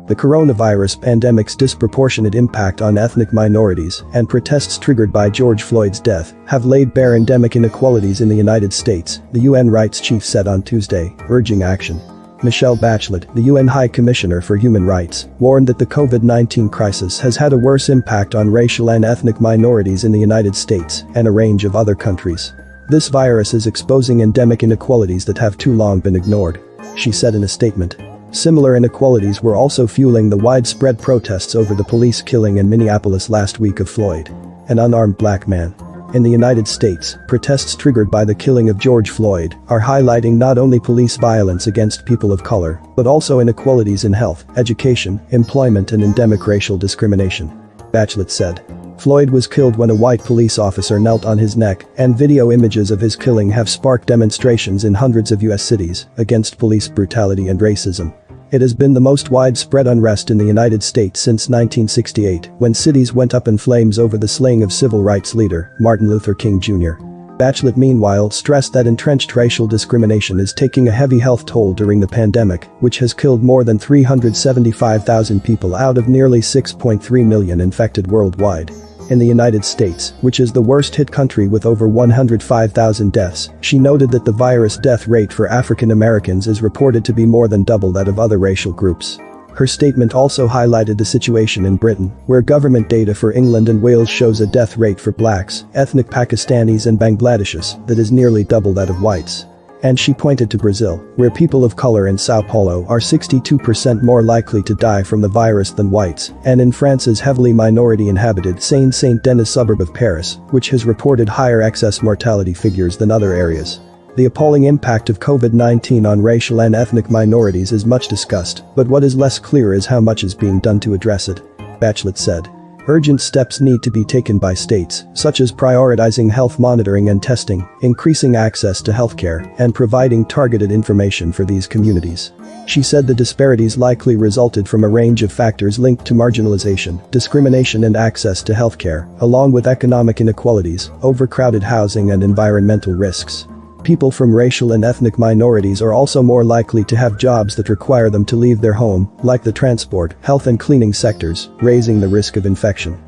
The coronavirus pandemic's disproportionate impact on ethnic minorities and protests triggered by George Floyd's death have laid bare endemic inequalities in the United States, the UN rights chief said on Tuesday, urging action. Michelle Bachelet, the UN High Commissioner for Human Rights, warned that the COVID-19 crisis has had a worse impact on racial and ethnic minorities in the United States and a range of other countries. This virus is exposing endemic inequalities that have too long been ignored, she said in a statement. Similar inequalities were also fueling the widespread protests over the police killing in Minneapolis last week of Floyd, an unarmed black man. In the United States, protests triggered by the killing of George Floyd are highlighting not only police violence against people of color, but also inequalities in health, education, employment and endemic racial discrimination. Bachelet said. Floyd was killed when a white police officer knelt on his neck, and video images of his killing have sparked demonstrations in hundreds of US cities against police brutality and racism. It has been the most widespread unrest in the United States since 1968, when cities went up in flames over the slaying of civil rights leader Martin Luther King Jr. Bachelet meanwhile stressed that entrenched racial discrimination is taking a heavy health toll during the pandemic, which has killed more than 375,000 people out of nearly 6.3 million infected worldwide. In the United States, which is the worst-hit country with over 105,000 deaths, she noted that the virus death rate for African Americans is reported to be more than double that of other racial groups. Her statement also highlighted the situation in Britain, where government data for England and Wales shows a death rate for blacks, ethnic Pakistanis and Bangladeshis that is nearly double that of whites. And she pointed to Brazil, where people of color in Sao Paulo are 62% more likely to die from the virus than whites, and in France's heavily minority-inhabited Saint-Denis suburb of Paris, which has reported higher excess mortality figures than other areas. The appalling impact of COVID-19 on racial and ethnic minorities is much discussed, but what is less clear is how much is being done to address it. Bachelet said. Urgent steps need to be taken by states, such as prioritizing health monitoring and testing, increasing access to healthcare, and providing targeted information for these communities. She said the disparities likely resulted from a range of factors linked to marginalization, discrimination and access to healthcare, along with economic inequalities, overcrowded housing and environmental risks. People from racial and ethnic minorities are also more likely to have jobs that require them to leave their home, like the transport, health and cleaning sectors, raising the risk of infection.